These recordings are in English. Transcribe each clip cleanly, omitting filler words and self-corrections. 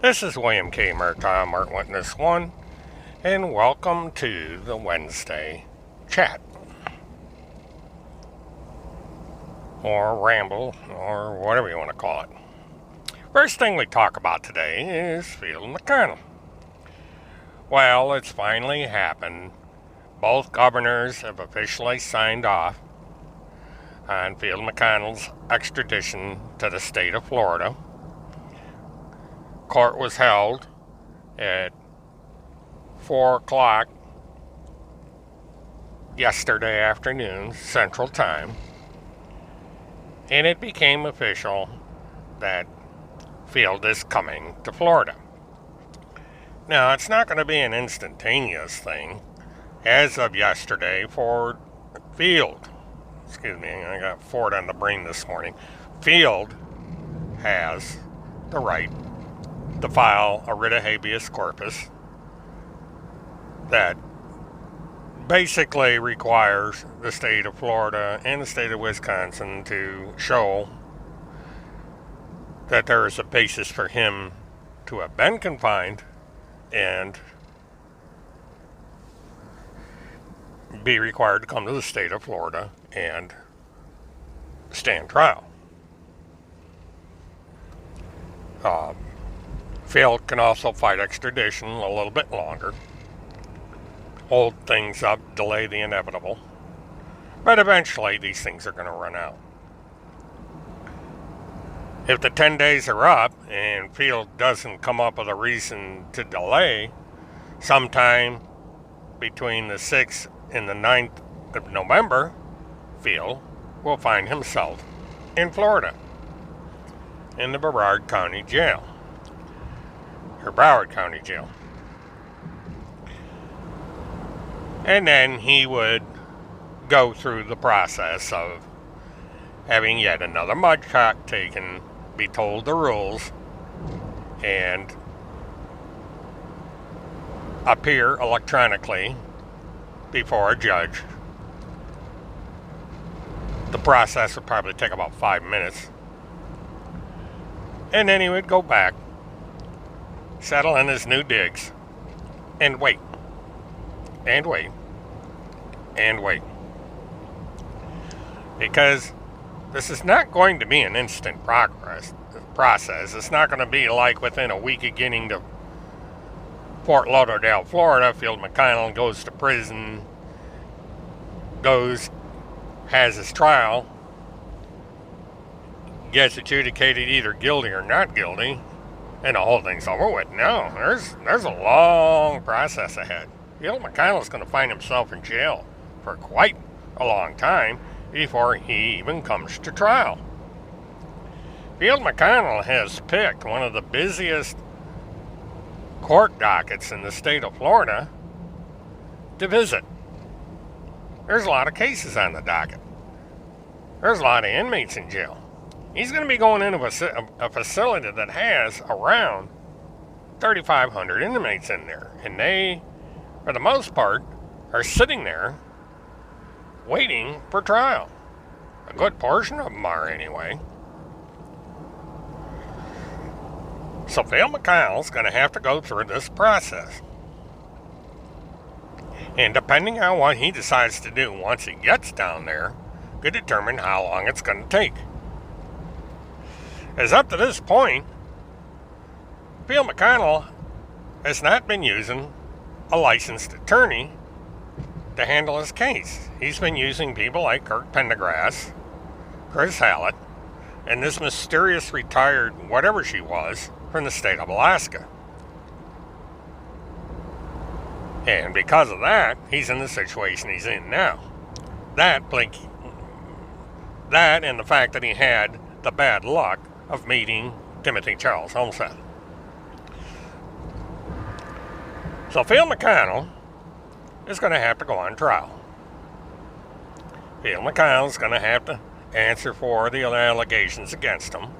This is William K. Murtaugh, Martin Witness 1, and welcome to the Wednesday chat, or ramble, or whatever you want to call it. First thing we talk about today is Field McConnell. Well, it's finally happened. Both governors have officially signed off on Field McConnell's extradition to the state of Florida. Court was held at 4 o'clock yesterday afternoon, Central Time, and it became official that Field is coming to Florida. Now, it's not going to be an instantaneous thing. As of yesterday, I got Ford on the brain this morning. Field has the right to file a writ of habeas corpus that basically requires the state of Florida and the state of Wisconsin to show that there is a basis for him to have been confined and be required to come to the state of Florida and stand trial. Field can also fight extradition a little bit longer, hold things up, delay the inevitable, but eventually these things are going to run out. If the 10 days are up and Field doesn't come up with a reason to delay, sometime between the 6th and the 9th of November, Field will find himself in Florida, in the Broward County Jail. And then he would go through the process of having yet another mud shot taken, be told the rules, and appear electronically before a judge. The process would probably take about 5 minutes. And then he would go back, settle in his new digs, and wait, and wait, and wait. Because this is not going to be an instant process. It's not going to be like within a week of getting to Fort Lauderdale, Florida, Field McConnell goes to prison, has his trial, gets adjudicated either guilty or not guilty, and the whole thing's over with. No, there's a long process ahead. Field McConnell's going to find himself in jail for quite a long time before he even comes to trial. Field McConnell has picked one of the busiest court dockets in the state of Florida to visit. There's a lot of cases on the docket. There's a lot of inmates in jail. He's going to be going into a facility that has around 3,500 inmates in there. And they, for the most part, are sitting there waiting for trial. A good portion of them are, anyway. So Field McConnell's going to have to go through this process. And depending on what he decides to do once he gets down there, could determine how long it's going to take. As up to this point, Field McConnell has not been using a licensed attorney to handle his case. He's been using people like Kirk Pendergrass, Chris Hallett, and this mysterious retired whatever she was from the state of Alaska. And because of that, he's in the situation he's in now. That and the fact that he had the bad luck of meeting Timothy Charles Homestead. So Field McConnell is going to have to go on trial. Field McConnell is going to have to answer for the allegations against him.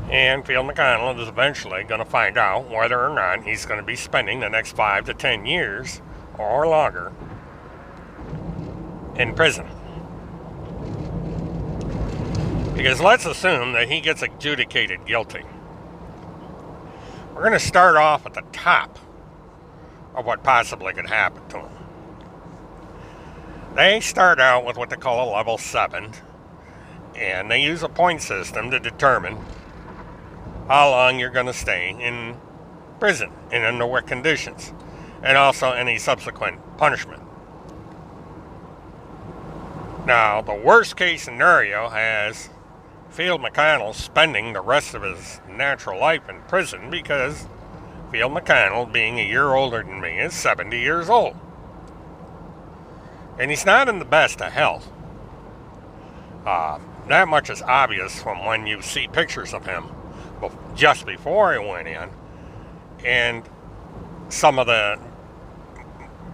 And Field McConnell is eventually going to find out whether or not he's going to be spending the next 5 to 10 years or longer in prison. Because let's assume that he gets adjudicated guilty. We're going to start off at the top of what possibly could happen to him. They start out with what they call a level 7, and they use a point system to determine how long you're going to stay in prison and under what conditions, and also any subsequent punishment. Now, the worst case scenario has Field McConnell spending the rest of his natural life in prison because Field McConnell, being a year older than me, is 70 years old. And he's not in the best of health. That much is obvious from when you see pictures of him just before he went in, and some of the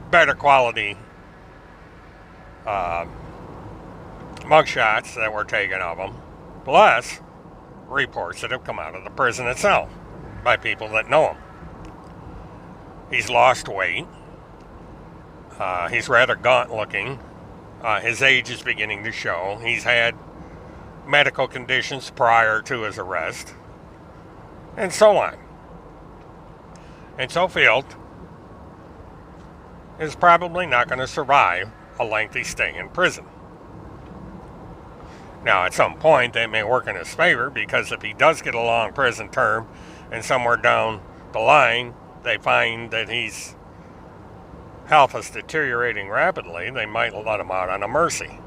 better quality mugshots that were taken of him, plus reports that have come out of the prison itself by people that know him. He's lost weight. He's rather gaunt looking. His age is beginning to show. He's had medical conditions prior to his arrest, and so on. And so Field is probably not going to survive a lengthy stay in prison. Now, at some point, that may work in his favor, because if he does get a long prison term and somewhere down the line they find that his health is deteriorating rapidly, they might let him out on a mercy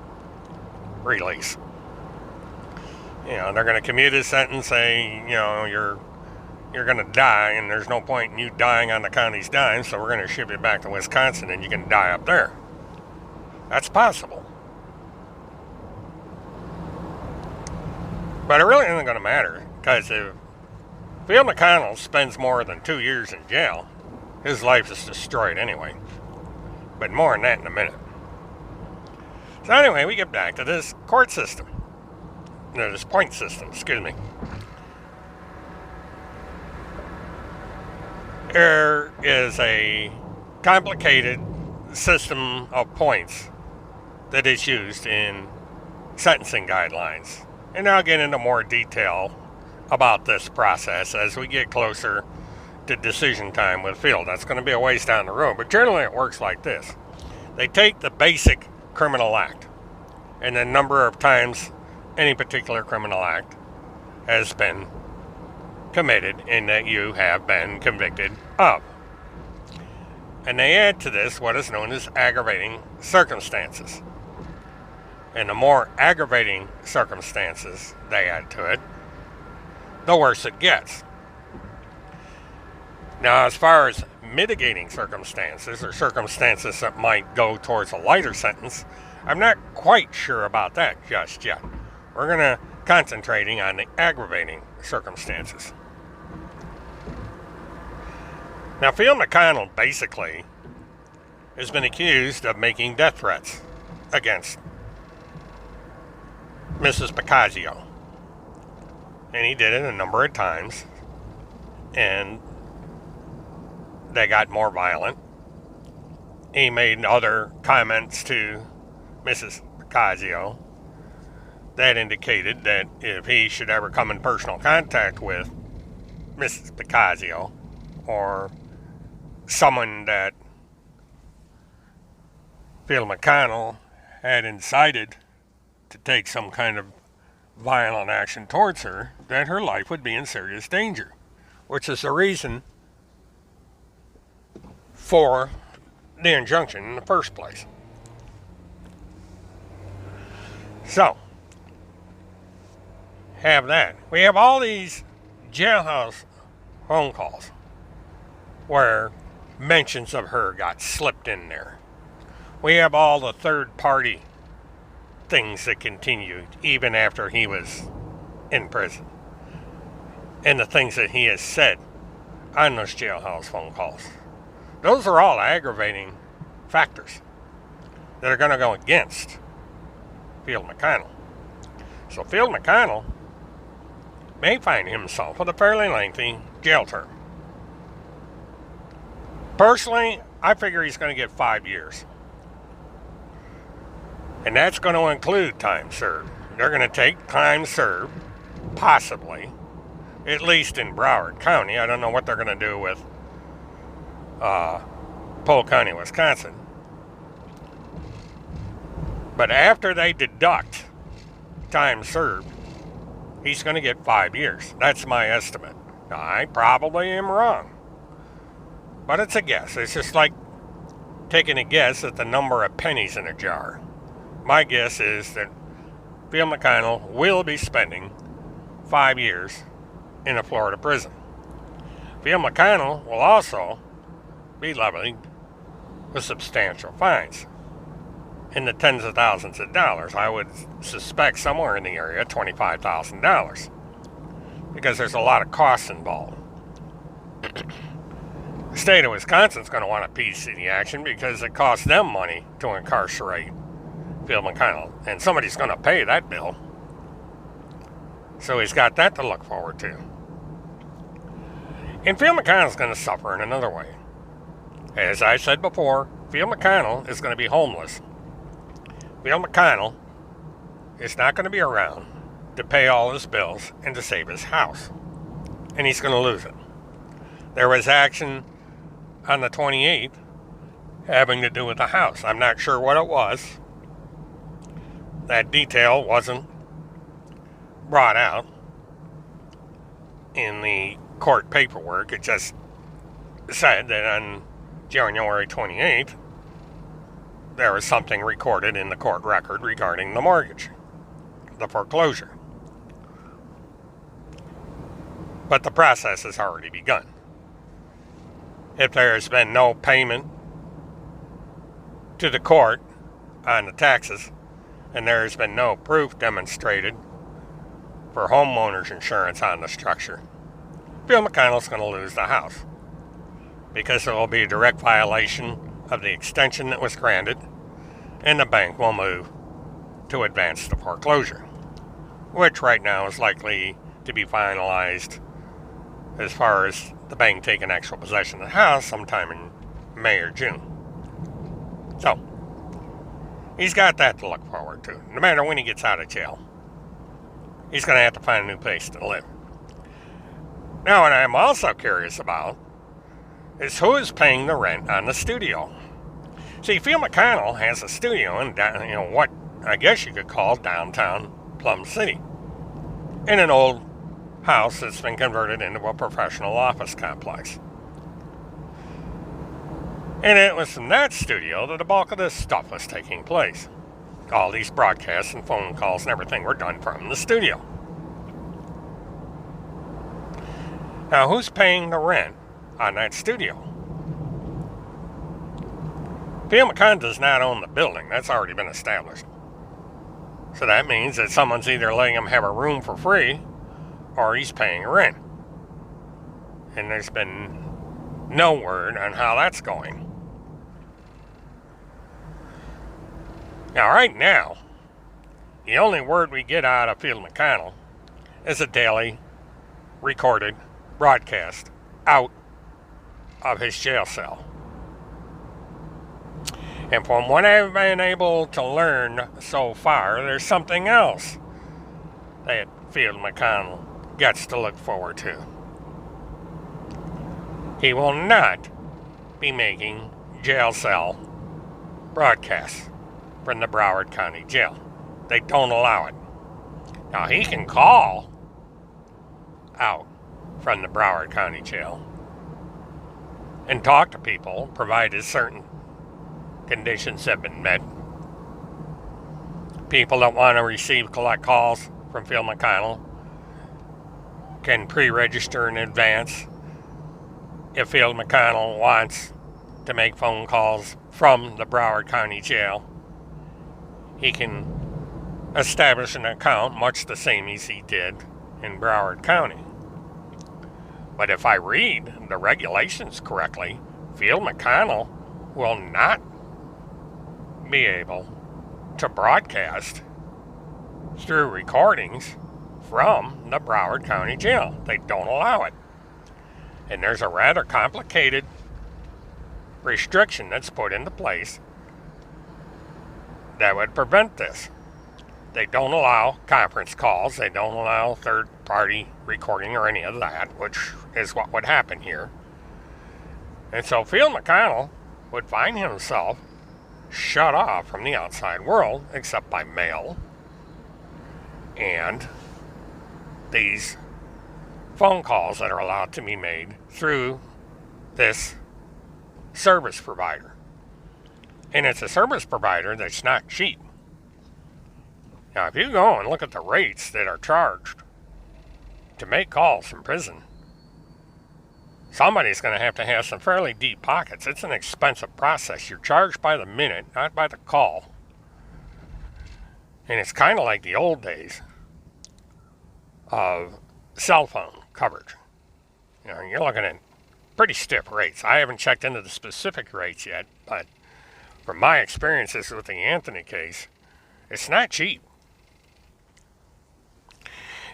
release. They're going to commute his sentence, say, you're going to die, and there's no point in you dying on the county's dime, so we're going to ship you back to Wisconsin and you can die up there. That's possible. But it really isn't going to matter, because if Field McConnell spends more than 2 years in jail, his life is destroyed anyway. But more on that in a minute. So anyway, we get back to this court system. No, this point system, excuse me. There is a complicated system of points that is used in sentencing guidelines. And I'll get into more detail about this process as we get closer to decision time with Field. That's going to be a ways down the road, but generally it works like this. They take the basic criminal act and the number of times any particular criminal act has been committed and that you have been convicted of. And they add to this what is known as aggravating circumstances. And the more aggravating circumstances they add to it, the worse it gets. Now, as far as mitigating circumstances, or circumstances that might go towards a lighter sentence, I'm not quite sure about that just yet. We're going to concentrating on the aggravating circumstances. Now, Field McConnell basically has been accused of making death threats against Mrs. Picasso. And he did it a number of times, and they got more violent. He made other comments to Mrs. Picasso that indicated that if he should ever come in personal contact with Mrs. Picasso, or someone that Field McConnell had incited to take some kind of violent action towards her, that her life would be in serious danger, which is the reason for the injunction in the first place. So, have that. We have all these jailhouse phone calls where mentions of her got slipped in there. We have all the third party things that continued even after he was in prison, and the things that he has said on those jailhouse phone calls. Those are all aggravating factors that are going to go against Field McConnell. So Field McConnell may find himself with a fairly lengthy jail term. Personally, I figure he's going to get 5 years. And that's going to include time served. They're going to take time served, possibly, at least in Broward County. I don't know what they're going to do with Polk County, Wisconsin. But after they deduct time served, he's going to get 5 years. That's my estimate. Now, I probably am wrong, but it's a guess. It's just like taking a guess at the number of pennies in a jar. My guess is that Phil McConnell will be spending 5 years in a Florida prison. Phil McConnell will also be levied with substantial fines in the tens of thousands of dollars. I would suspect somewhere in the area $25,000, because there's a lot of costs involved. The state of Wisconsin's going to want a piece of the action because it costs them money to incarcerate Phil McConnell, and somebody's going to pay that bill. So he's got that to look forward to. And Phil McConnell's going to suffer in another way. As I said before, Phil McConnell is going to be homeless. Phil McConnell is not going to be around to pay all his bills and to save his house. And he's going to lose it. There was action on the 28th having to do with the house. I'm not sure what it was. That detail wasn't brought out in the court paperwork. It just said that on January 28th, there was something recorded in the court record regarding the mortgage, the foreclosure. But the process has already begun. If there has been no payment to the court on the taxes, and there has been no proof demonstrated for homeowners insurance on the structure, Phil McConnell's going to lose the house, because it will be a direct violation of the extension that was granted, and the bank will move to advance the foreclosure, which right now is likely to be finalized as far as the bank taking actual possession of the house sometime in May or June. So, he's got that to look forward to. No matter when he gets out of jail, he's going to have to find a new place to live. Now, what I'm also curious about is who is paying the rent on the studio. See, Phil McConnell has a studio in, what I guess you could call downtown Plum City, in an old house that's been converted into a professional office complex. And it was from that studio that the bulk of this stuff was taking place. All these broadcasts and phone calls and everything were done from the studio. Now, who's paying the rent on that studio? Phil McConnell does not own the building. That's already been established. So that means that someone's either letting him have a room for free, or he's paying rent. And there's been no word on how that's going. Now, right now, the only word we get out of Phil McConnell is a daily recorded broadcast out of his jail cell. And from what I've been able to learn so far, there's something else that Phil McConnell gets to look forward to. He will not be making jail cell broadcasts from the Broward County Jail. They don't allow it. Now, he can call out from the Broward County Jail and talk to people, provided certain conditions have been met. People that want to collect calls from Phil McConnell can pre-register in advance. If Phil McConnell wants to make phone calls from the Broward County Jail, he can establish an account much the same as he did in Broward County. But if I read the regulations correctly, Phil McConnell will not be able to broadcast through recordings from the Broward County Jail. They don't allow it. And there's a rather complicated restriction that's put into place that would prevent this. They don't allow conference calls. They don't allow third-party recording or any of that, which is what would happen here. And so Field McConnell would find himself shut off from the outside world, except by mail and these phone calls that are allowed to be made through this service provider. And it's a service provider that's not cheap. Now, if you go and look at the rates that are charged to make calls from prison, somebody's going to have some fairly deep pockets. It's an expensive process. You're charged by the minute, not by the call. And it's kind of like the old days of cell phone coverage. You know, you're looking at pretty stiff rates. I haven't checked into the specific rates yet, but from my experiences with the Anthony case, it's not cheap.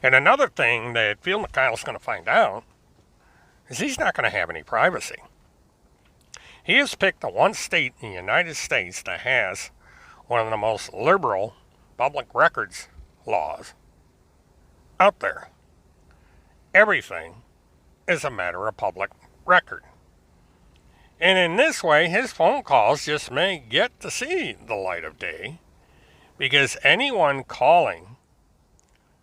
And another thing that Field McConnell's going to find out is he's not going to have any privacy. He has picked the one state in the United States that has one of the most liberal public records laws out there. Everything is a matter of public record. And in this way, his phone calls just may get to see the light of day, because anyone calling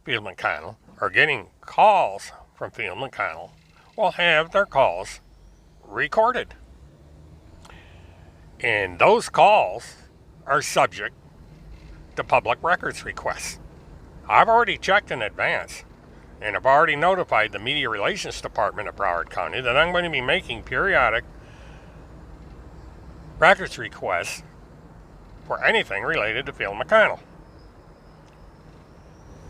Field McConnell or getting calls from Field McConnell will have their calls recorded. And those calls are subject to public records requests. I've already checked in advance, and I've already notified the Media Relations Department of Broward County that I'm going to be making periodic records requests for anything related to Field McConnell.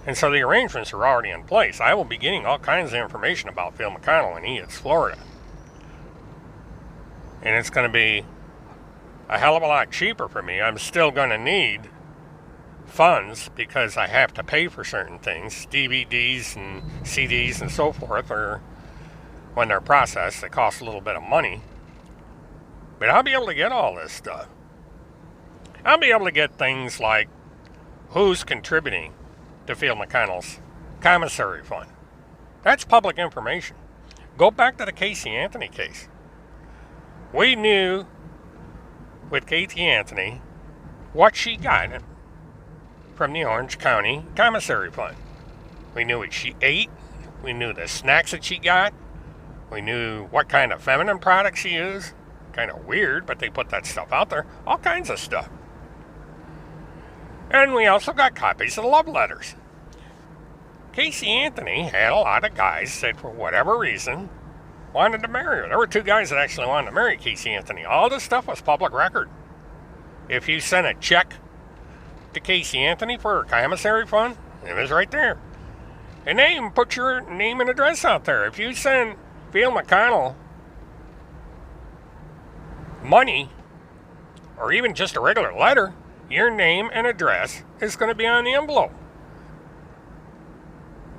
And so the arrangements are already in place. I will be getting all kinds of information about Field McConnell when he hits Florida. And it's going to be a hell of a lot cheaper for me. I'm still going to need funds because I have to pay for certain things. DVDs and CDs and so forth, or when they're processed, they cost a little bit of money. But I'll be able to get all this stuff. I'll be able to get things like who's contributing to Field McConnell's commissary fund. That's public information. Go back to the Casey Anthony case. We knew with Casey Anthony what she got from the Orange County commissary fund. We knew what she ate. We knew the snacks that she got. We knew what kind of feminine products she used. Kind of weird, but they put that stuff out there. All kinds of stuff. And we also got copies of the love letters. Casey Anthony had a lot of guys that, for whatever reason, wanted to marry her. There were 2 guys that actually wanted to marry Casey Anthony. All this stuff was public record. If you sent a check to Casey Anthony for her commissary fund, it was right there. And they even put your name and address out there. If you send Field McConnell money, or even just a regular letter, your name and address is going to be on the envelope.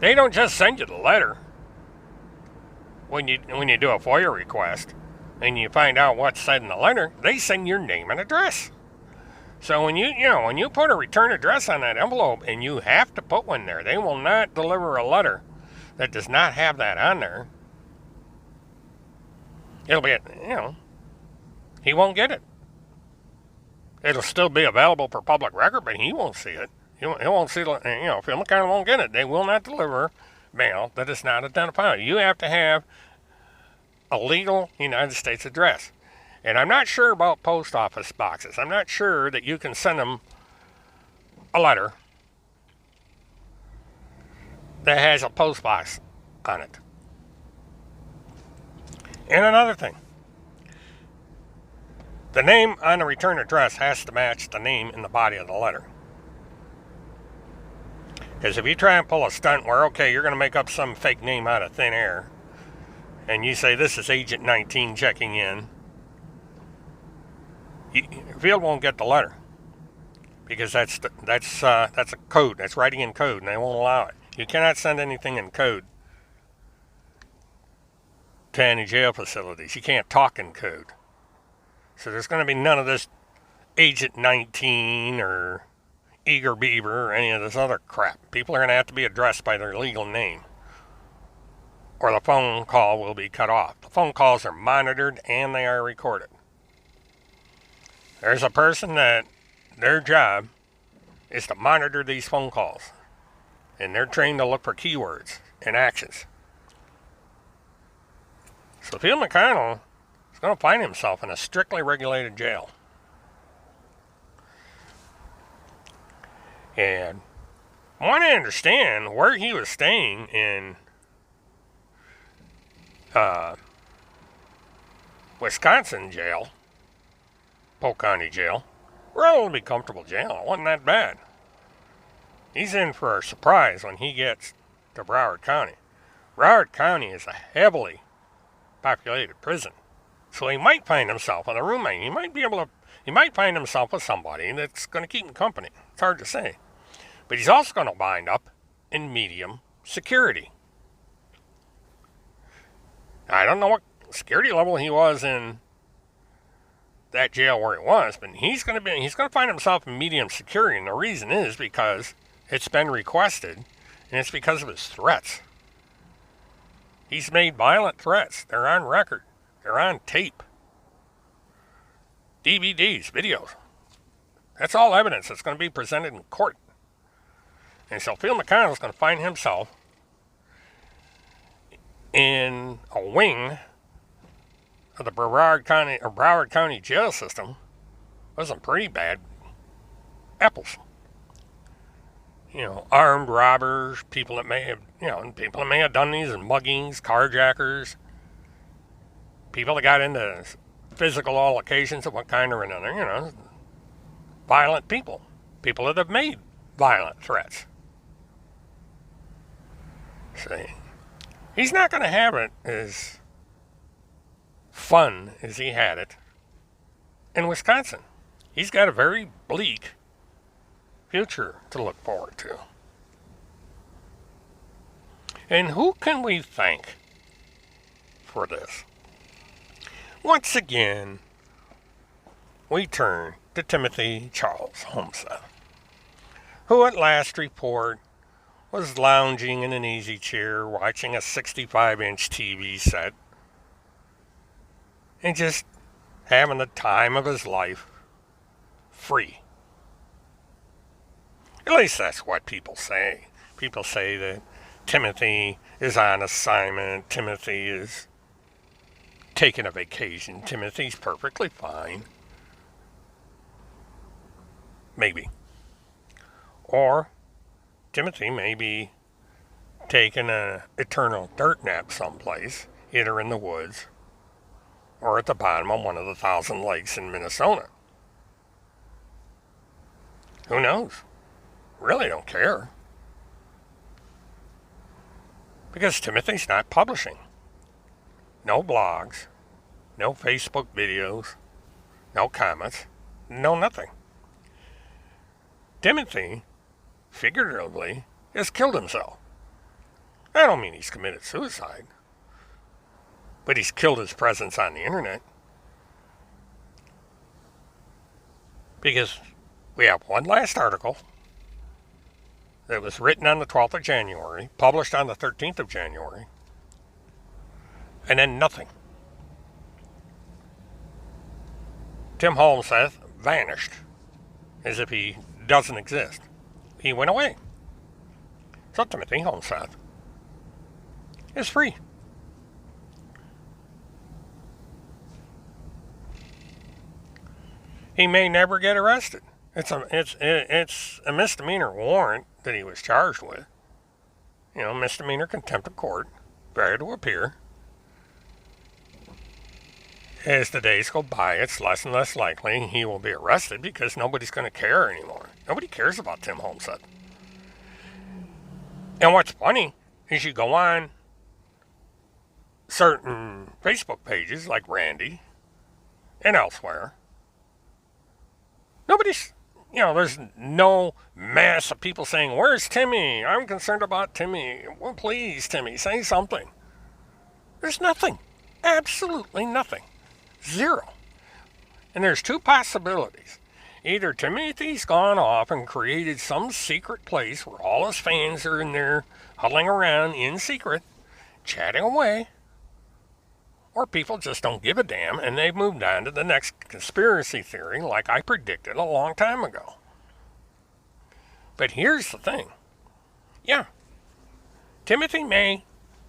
They don't just send you the letter when you do a FOIA request and you find out what's said in the letter. They send your name and address. So when you put a return address on that envelope, and you have to put one there, they will not deliver a letter that does not have that on there. It'll be, he won't get it. It'll still be available for public record, but he won't see it. He won't see, Field McConnell won't get it. They will not deliver mail that is not identifiable. You have to have a legal United States address. And I'm not sure about post office boxes. I'm not sure that you can send them a letter that has a post box on it. And another thing, the name on the return address has to match the name in the body of the letter. Because if you try and pull a stunt where, okay, you're going to make up some fake name out of thin air, and you say this is Agent 19 checking in, Field won't get the letter, because that's a code. That's writing in code, and they won't allow it. You cannot send anything in code to any jail facilities. You can't talk in code. So there's going to be none of this Agent 19 or Eager Beaver or any of this other crap. People are going to have to be addressed by their legal name, or the phone call will be cut off. The phone calls are monitored and they are recorded. There's a person that their job is to monitor these phone calls, and they're trained to look for keywords and actions. So Phil McConnell is going to find himself in a strictly regulated jail. And I want to understand where he was staying in Wisconsin jail, Polk County jail. Relatively comfortable jail. It wasn't that bad. He's in for a surprise when he gets to Broward County. Broward County is a heavily populated prison. So he might find himself with a roommate. He might find himself with somebody that's going to keep him company. It's hard to say. But he's also going to wind up in medium security. I don't know what security level he was in that jail where he was, but he's going to find himself in medium security, and the reason is because it's been requested, and it's because of his threats. He's made violent threats. They're on record. They're on tape. DVDs, videos. That's all evidence that's going to be presented in court. And so Phil McConnell is going to find himself in a wing of the Broward County jail system with some pretty bad apples. Armed robbers, people that may have done these, and muggings, carjackers, people that got into physical altercations of one kind or another, violent people that have made violent threats. See, he's not going to have it as fun as he had it in Wisconsin. He's got a very bleak future to look forward to. And who can we thank for this? Once again, we turn to Timothy Charles Homseth, who at last report was lounging in an easy chair watching a 65-inch TV set and just having the time of his life free. At least that's what people say. People say that Timothy is on assignment, Timothy is taking a vacation, Timothy's perfectly fine. Maybe. Or Timothy may be taking an eternal dirt nap someplace, either in the woods or at the bottom of one of the 1,000 lakes in Minnesota. Who knows? Really don't care. Because Timothy's not publishing. No blogs, no Facebook videos, no comments, no nothing. Timothy, figuratively, has killed himself. I don't mean he's committed suicide, but he's killed his presence on the internet. Because we have one last article that was written on the 12th of January, published on the 13th of January, and then nothing. Tim Homseth vanished as if he doesn't exist. He went away. So Timothy Homseth is free. He may never get arrested. It's a misdemeanor warrant that he was charged with. Misdemeanor contempt of court, failure to appear. As the days go by, it's less and less likely he will be arrested because nobody's going to care anymore. Nobody cares about Tim Homseth. And what's funny is you go on certain Facebook pages like Randy and elsewhere. There's no mass of people saying, "Where's Timmy? I'm concerned about Timmy. Well, please, Timmy, say something." There's nothing. Absolutely nothing. Zero. And there's two possibilities. Either Timothy's gone off and created some secret place where all his fans are in there huddling around in secret, chatting away, or people just don't give a damn and they've moved on to the next conspiracy theory like I predicted a long time ago. But here's the thing. Yeah, Timothy may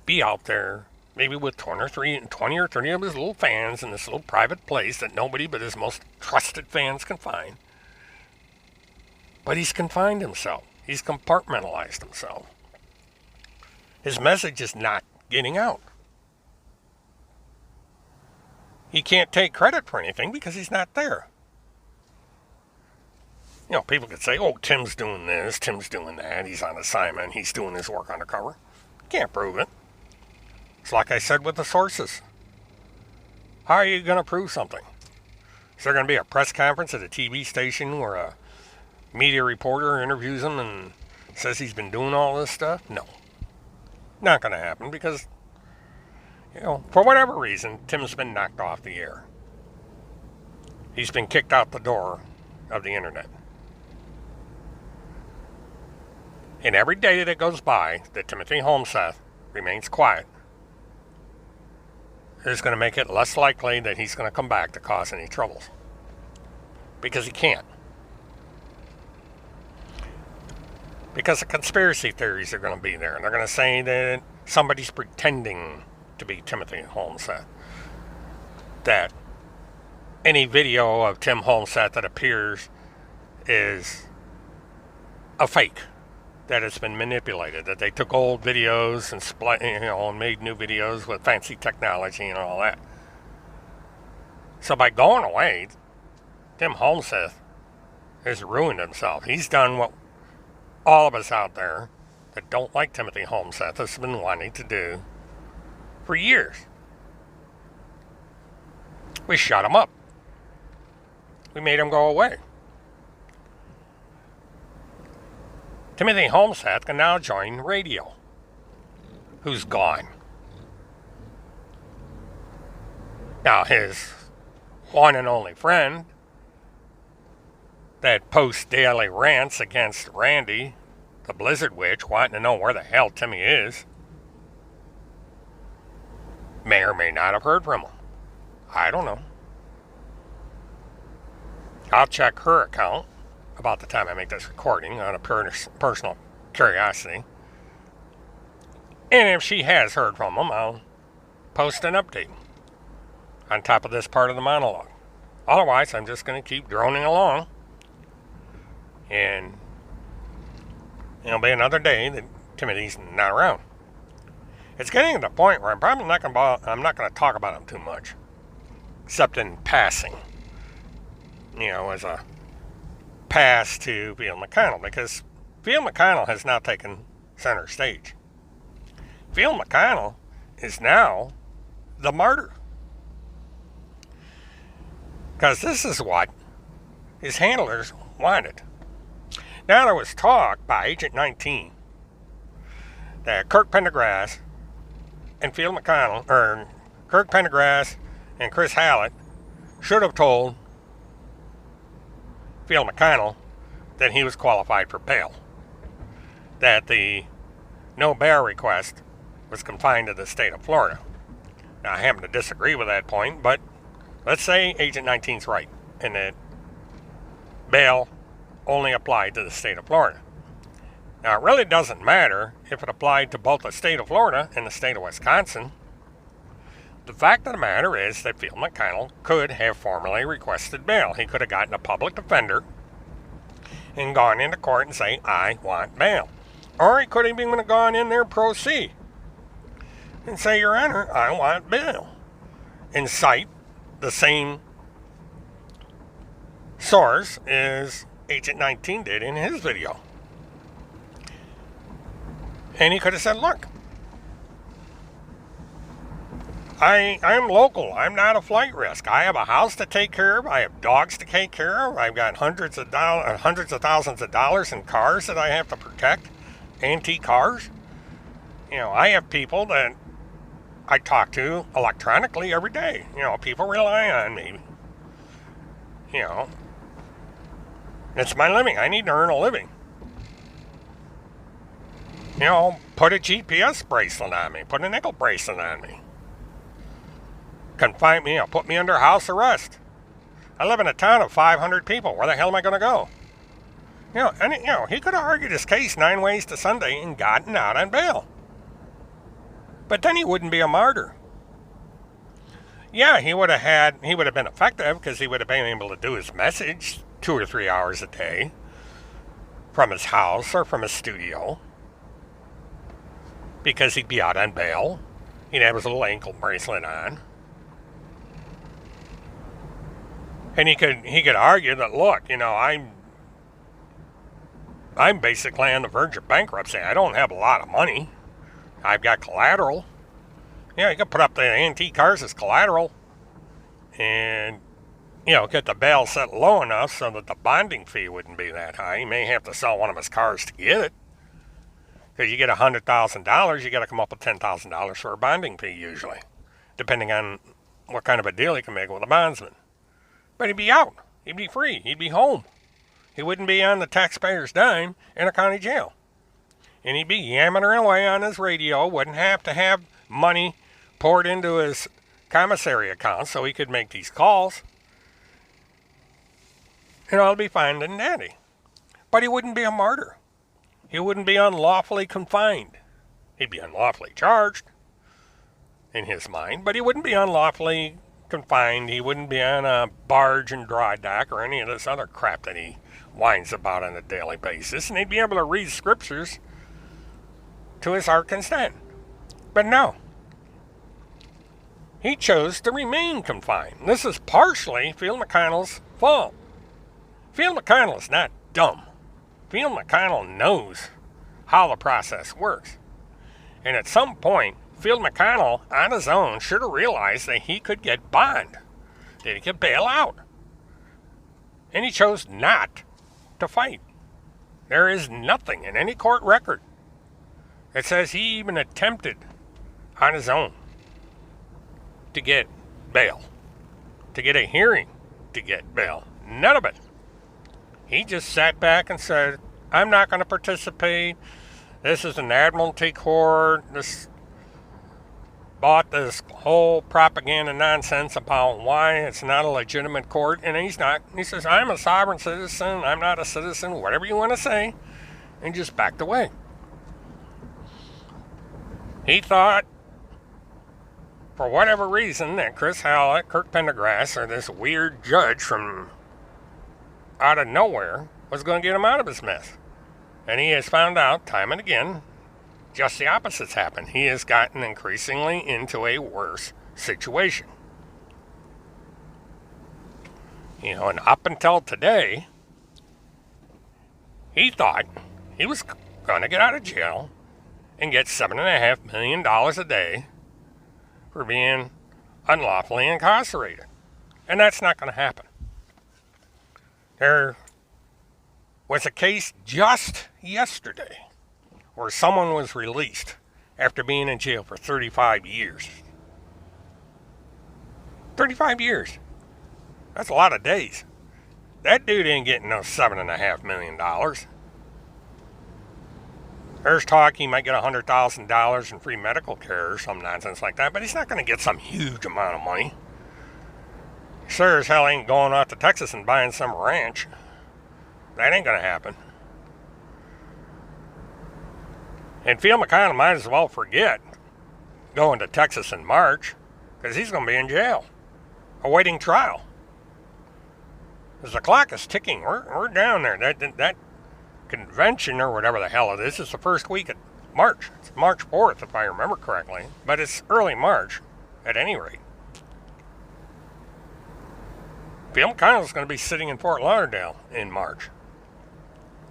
be out there, maybe with 20 or 30 of his little fans in this little private place that nobody but his most trusted fans can find. But he's confined himself. He's compartmentalized himself. His message is not getting out. He can't take credit for anything because he's not there. You know, people could say, oh, Tim's doing this, Tim's doing that, he's on assignment, he's doing his work undercover. Can't prove it. It's like I said with the sources. How are you going to prove something? Is there going to be a press conference at a TV station where a media reporter interviews him and says he's been doing all this stuff? No. Not going to happen because, you know, for whatever reason, Tim's been knocked off the air. He's been kicked out the door of the internet. And every day that goes by that Timothy Homseth remains quiet is going to make it less likely that he's going to come back to cause any troubles. Because he can't. Because the conspiracy theories are going to be there. And they're going to say that somebody's pretending to be Timothy Homseth. That any video of Tim Homseth that appears is a fake. That it's been manipulated. That they took old videos and and made new videos with fancy technology and all that. So by going away, Tim Homseth has ruined himself. He's done what all of us out there that don't like Timothy Homseth has been wanting to do for years. We shut him up. We made him go away. Timothy Homseth can now join radio. Who's gone? Now his one and only friend that posts daily rants against Randy, the Blizzard Witch, wanting to know where the hell Timmy is, may or may not have heard from him. I don't know. I'll check her account about the time I make this recording on a personal curiosity. And if she has heard from him, I'll post an update on top of this part of the monologue. Otherwise, I'm just going to keep droning along. And it'll be another day that Timothy's not around. It's getting to the point where I'm probably not going to talk about him too much. Except in passing. You know, as a pass to Field McConnell, because Field McConnell has now taken center stage. Field McConnell is now the martyr. Because this is what his handlers wanted. Now there was talk by Agent 19 that Kirk Pendergrass and Field McConnell, or Kirk Pendergrass and Chris Hallett should have told Field McConnell that he was qualified for bail. That the no bail request was confined to the state of Florida. Now, I happen to disagree with that point, but let's say Agent 19's right, and that bail only applied to the state of Florida. Now, it really doesn't matter if it applied to both the state of Florida and the state of Wisconsin. The fact of the matter is that Field McConnell could have formally requested bail. He could have gotten a public defender and gone into court and say, I want bail. Or he could have even gone in there pro se and say, Your Honor, I want bail. And cite the same source as Agent 19 did in his video. And he could have said, look, I'm local. I'm not a flight risk. I have a house to take care of. I have dogs to take care of. I've got hundreds of thousands of dollars in cars that I have to protect. Antique cars. You know, I have people that I talk to electronically every day. You know, people rely on me. You know, It's my living. I need to earn a living. You know, put a GPS bracelet on me. Put a nickel bracelet on me. Confine me, put me under house arrest. I live in a town of 500 people. Where the hell am I going to go? He could have argued his case 9 ways to Sunday and gotten out on bail. But then he wouldn't be a martyr. Yeah, he would have been effective because he would have been able to do his message 2 or 3 hours a day from his house or from his studio, because he'd be out on bail. He'd have his little ankle bracelet on. And he could argue that, look, I'm basically on the verge of bankruptcy. I don't have a lot of money. I've got collateral. Yeah, you could put up the antique cars as collateral and, get the bail set low enough so that the bonding fee wouldn't be that high. You may have to sell one of his cars to get it. Because you get $100,000, you got to come up with $10,000 for a bonding fee usually, depending on what kind of a deal he can make with a bondsman. But he'd be out. He'd be free. He'd be home. He wouldn't be on the taxpayer's dime in a county jail. And he'd be yamming away on his radio, wouldn't have to have money poured into his commissary account so he could make these calls. It'd be fine and dandy. But he wouldn't be a martyr. He wouldn't be unlawfully confined. He'd be unlawfully charged in his mind, but he wouldn't be unlawfully confined. He wouldn't be on a barge and dry dock or any of this other crap that he whines about on a daily basis. And he'd be able to read scriptures to his heart content. But no. He chose to remain confined. This is partially Field McConnell's fault. Field McConnell is not dumb. Field McConnell knows how the process works. And at some point, Field McConnell, on his own, should have realized that he could get bond, that he could bail out. And he chose not to fight. There is nothing in any court record that says he even attempted on his own to get bail, to get a hearing to get bail. None of it. He just sat back and said, I'm not going to participate. This is an admiralty court. This bought this whole propaganda nonsense about why it's not a legitimate court, and he's not. He says, I'm a sovereign citizen. I'm not a citizen, whatever you want to say, and just backed away. He thought, for whatever reason, that Chris Hallett, Kirk Pendergrass, or this weird judge from out of nowhere was going to get him out of his mess. And he has found out time and again just the opposite's happened. He has gotten increasingly into a worse situation. And up until today, he thought he was going to get out of jail and get $7.5 million a day for being unlawfully incarcerated. And that's not going to happen. There was a case just yesterday where someone was released after being in jail for 35 years. 35 years. That's a lot of days. That dude ain't getting no $7.5 million. There's talk he might get $100,000 in free medical care or some nonsense like that, but he's not going to get some huge amount of money. Sure as hell ain't going out to Texas and buying some ranch. That ain't going to happen. And Field McConnell might as well forget going to Texas in March, because he's going to be in jail, awaiting trial. Because the clock is ticking. We're down there. That convention or whatever the hell it is the first week of March. It's March 4th, if I remember correctly. But it's early March, at any rate. Field McConnell's going to be sitting in Fort Lauderdale in March.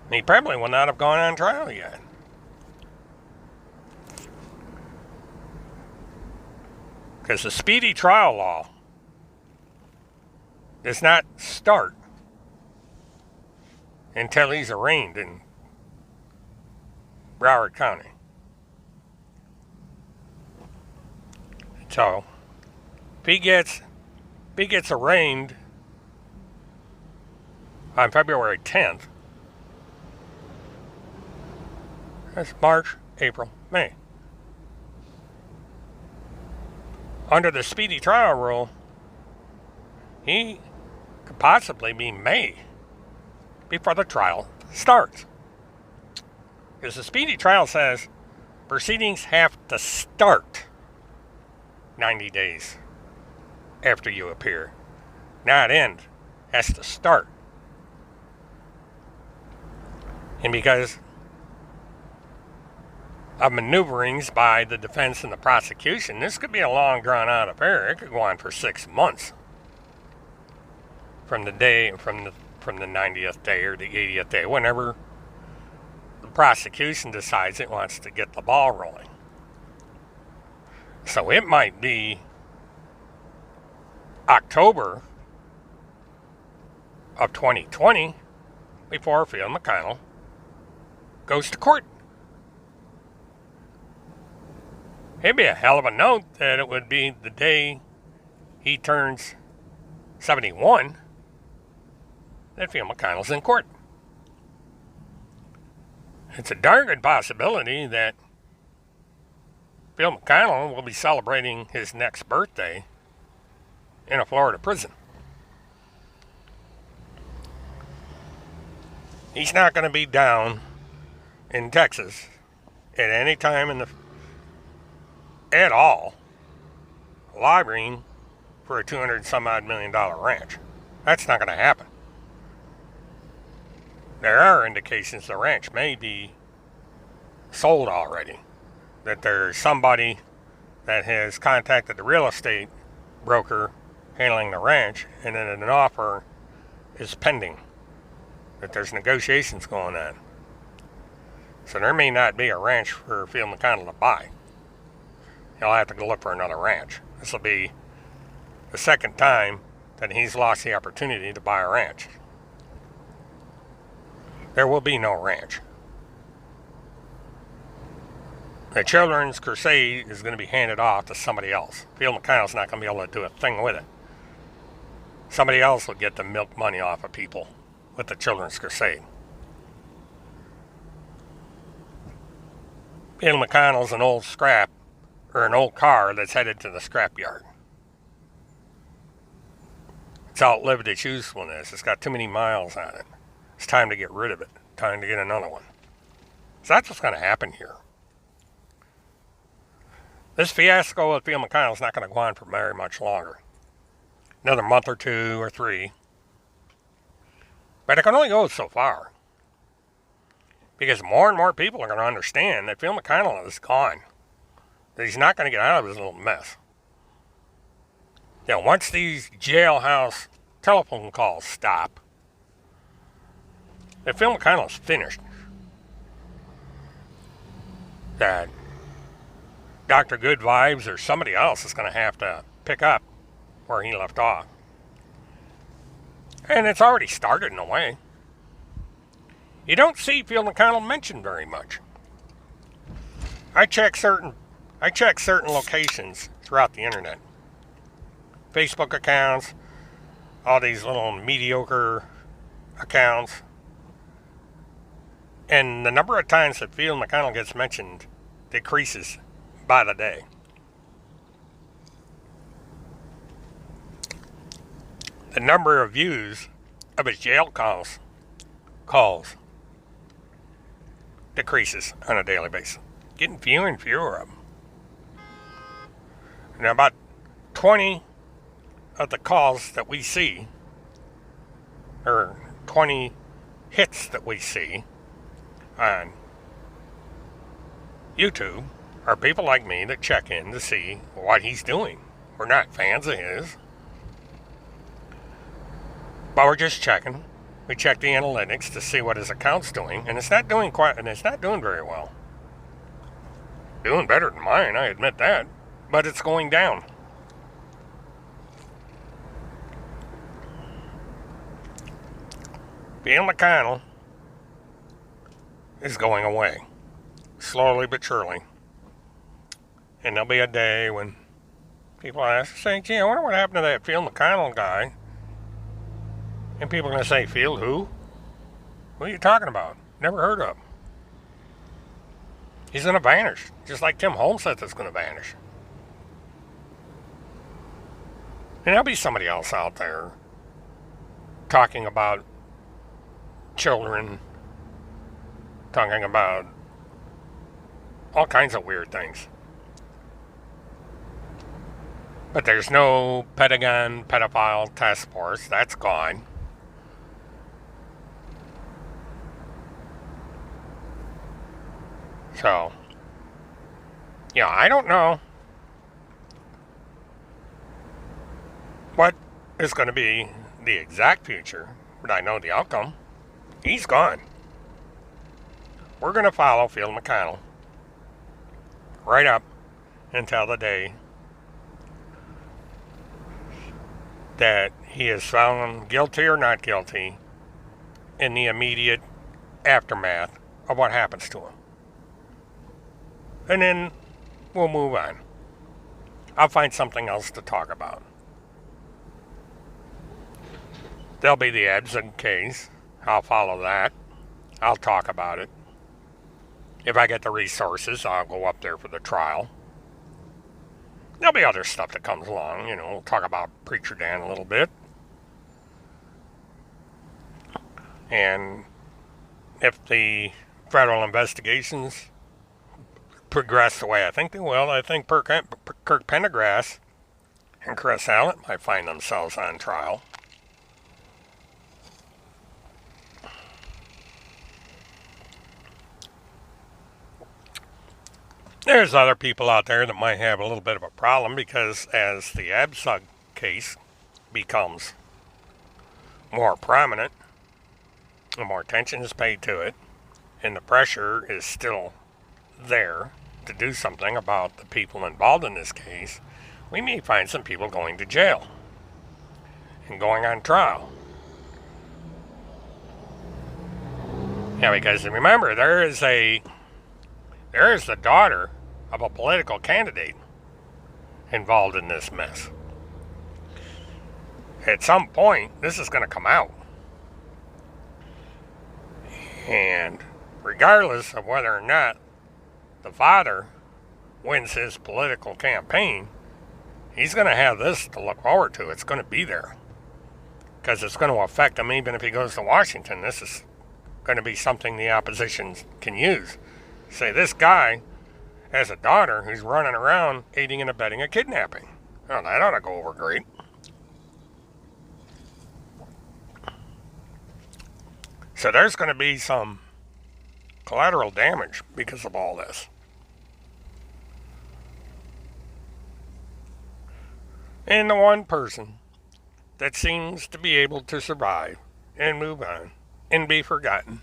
And he probably will not have gone on trial yet. Because the speedy trial law does not start until he's arraigned in Broward County. So, if he gets arraigned on February 10th. That's March, April, May. Under the speedy trial rule, he could possibly be May before the trial starts. Because the speedy trial says proceedings have to start 90 days after you appear. Not end, has to start. And because of maneuverings by the defense and the prosecution, this could be a long drawn out affair. It could go on for 6 months from the 90th day or the 80th day, whenever the prosecution decides it wants to get the ball rolling. So it might be October of 2020 before Phil McConnell goes to court. It'd be a hell of a note that it would be the day he turns 71 that Phil McConnell's in court. It's a darn good possibility that Phil McConnell will be celebrating his next birthday in a Florida prison. He's not going to be down in Texas at any time at all lobbying for a $200-some-odd million ranch. That's not going to happen. There are indications the ranch may be sold already. That there's somebody that has contacted the real estate broker handling the ranch, and then an offer is pending. That there's negotiations going on. So there may not be a ranch for Phil McConnell to buy. He'll have to go look for another ranch. This will be the second time that he's lost the opportunity to buy a ranch. There will be no ranch. The Children's Crusade is going to be handed off to somebody else. Phil McConnell's not going to be able to do a thing with it. Somebody else will get the milk money off of people with the Children's Crusade. Phil McConnell's an old scrap, or an old car that's headed to the scrapyard. It's outlived its usefulness. It's got too many miles on it. It's time to get rid of it. Time to get another one. So that's what's going to happen here. This fiasco with Phil McConnell's not going to go on for very much longer. Another month or 2 or 3. But it can only go so far. Because more and more people are going to understand that Phil McConnell is gone. That he's not going to get out of his little mess. Now, once these jailhouse telephone calls stop, that Phil McConnell's finished. That Dr. Good Vibes or somebody else is going to have to pick up where he left off. And it's already started in a way. You don't see Phil McConnell mentioned very much. I check certain locations throughout the internet. Facebook accounts, all these little mediocre accounts. And the number of times that Phil McConnell gets mentioned decreases by the day. The number of views of his jail calls decreases on a daily basis. Getting fewer and fewer of them. And about 20 of the calls that we see, or 20 hits that we see on YouTube, are people like me that check in to see what he's doing. We're not fans of his, but we're just checking. We check the analytics to see what his account's doing, and it's not doing very well. Doing better than mine, I admit that, but it's going down. Phil McConnell is going away, slowly but surely. And there'll be a day when people ask, say, gee, I wonder what happened to that Phil McConnell guy. And people are going to say, Field who? What are you talking about? Never heard of him. He's going to vanish, just like Tim Holmseth is going to vanish. And there'll be somebody else out there talking about children, talking about all kinds of weird things. But there's no Pentagon pedophile task force. That's gone. So, yeah, I don't know what is going to be the exact future, but I know the outcome. He's gone. We're going to follow Field McConnell right up until the day that he is found guilty or not guilty in the immediate aftermath of what happens to him. And then we'll move on. I'll find something else to talk about. There'll be the Abzug case. I'll follow that. I'll talk about it. If I get the resources, I'll go up there for the trial. There'll be other stuff that comes along. We'll talk about Preacher Dan a little bit. And if the federal investigations progress the way I think they will, I think Kirk Pendergrass and Chris Hallett might find themselves on trial. There's other people out there that might have a little bit of a problem because as the Abzug case becomes more prominent and more attention is paid to it, and the pressure is still there to do something about the people involved in this case, we may find some people going to jail and going on trial. Yeah, because remember, there is the daughter of a political candidate involved in this mess. At some point, this is going to come out. And regardless of whether or not the father wins his political campaign, he's going to have this to look forward to. It's going to be there. Because it's going to affect him even if he goes to Washington. This is going to be something the opposition can use. Say, this guy has a daughter who's running around aiding and abetting a kidnapping. Oh, that ought to go over great. So there's going to be some collateral damage because of all this. And the one person that seems to be able to survive and move on and be forgotten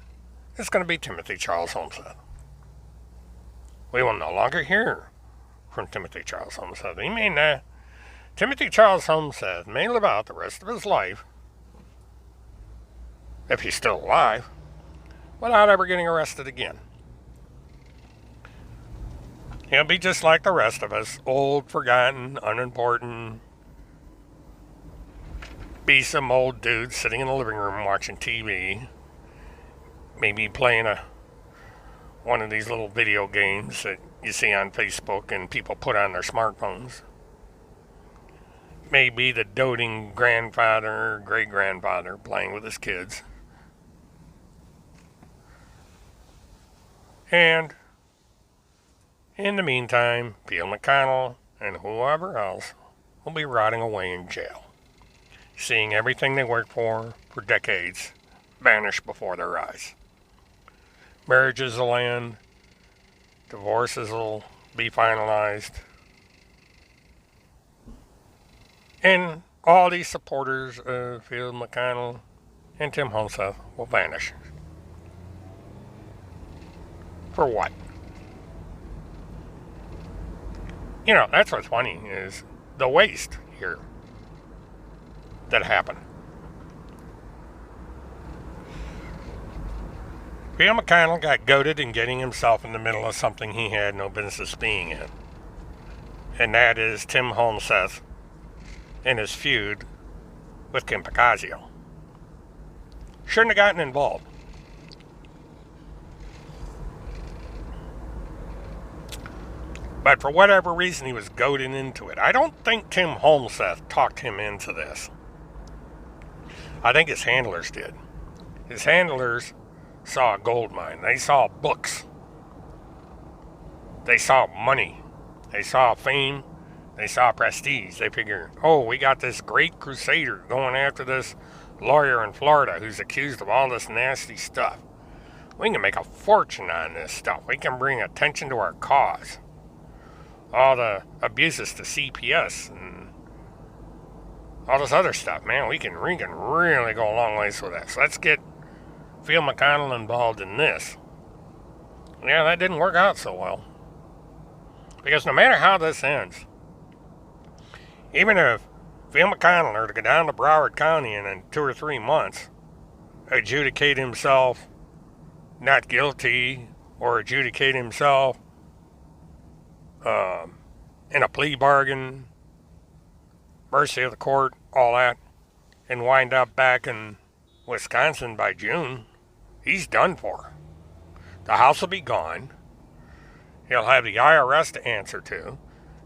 is going to be Timothy Charles Homestead. We will no longer hear from Timothy Charles Homestead. Timothy Charles Homestead may live out the rest of his life, if he's still alive, without ever getting arrested again. He'll be just like the rest of us, old, forgotten, unimportant, be some old dude sitting in the living room watching TV, maybe playing one of these little video games that you see on Facebook and people put on their smartphones. Maybe the doting grandfather, great-grandfather playing with his kids. And in the meantime, Field McConnell and whoever else will be rotting away in jail, seeing everything they worked for decades vanish before their eyes. Marriages will end, divorces will be finalized, and all these supporters of Field McConnell and Tim Homestead will vanish. For what? That's what's funny, is the waste here that happened. Field McConnell got goaded in getting himself in the middle of something he had no business being in. And that is Tim Homestead and his feud with Kim Pacazio. Shouldn't have gotten involved. But for whatever reason, he was goaded into it. I don't think Tim Holmseth talked him into this. I think his handlers did. His handlers saw a gold mine. They saw books. They saw money. They saw fame. They saw prestige. They figured, oh, we got this great crusader going after this lawyer in Florida who's accused of all this nasty stuff. We can make a fortune on this stuff. We can bring attention to our cause. All the abuses to CPS and all this other stuff, man, we can really go a long ways with that. So let's get Phil McConnell involved in this. Yeah, that didn't work out so well. Because no matter how this ends, even if Phil McConnell were to go down to Broward County and in 2 or 3 months adjudicate himself not guilty or adjudicate himself in a plea bargain, mercy of the court, all that, and wind up back in Wisconsin by June, he's done for. The house will be gone. He'll have the IRS to answer to.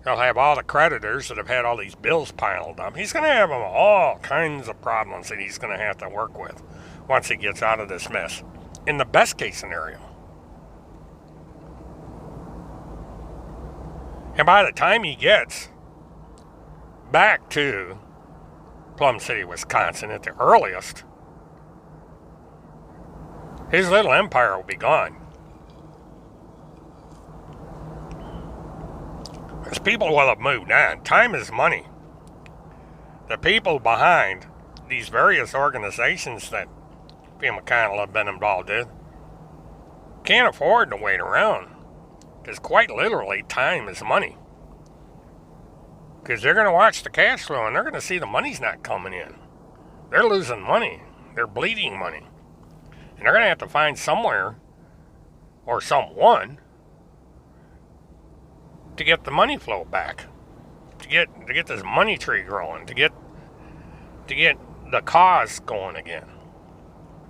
He'll have all the creditors that have had all these bills piled up. He's going to have all kinds of problems that he's going to have to work with once he gets out of this mess. In the best case scenario. And by the time he gets back to Plum City, Wisconsin at the earliest, his little empire will be gone. Because people will have moved on. Time is money. The people behind these various organizations that Phil McConnell have been involved in can't afford to wait around. Because quite literally, time is money. Because they're going to watch the cash flow and they're going to see the money's not coming in. They're losing money. They're bleeding money. And they're going to have to find somewhere or someone to get the money flow back. To get this money tree growing. To get the cause going again.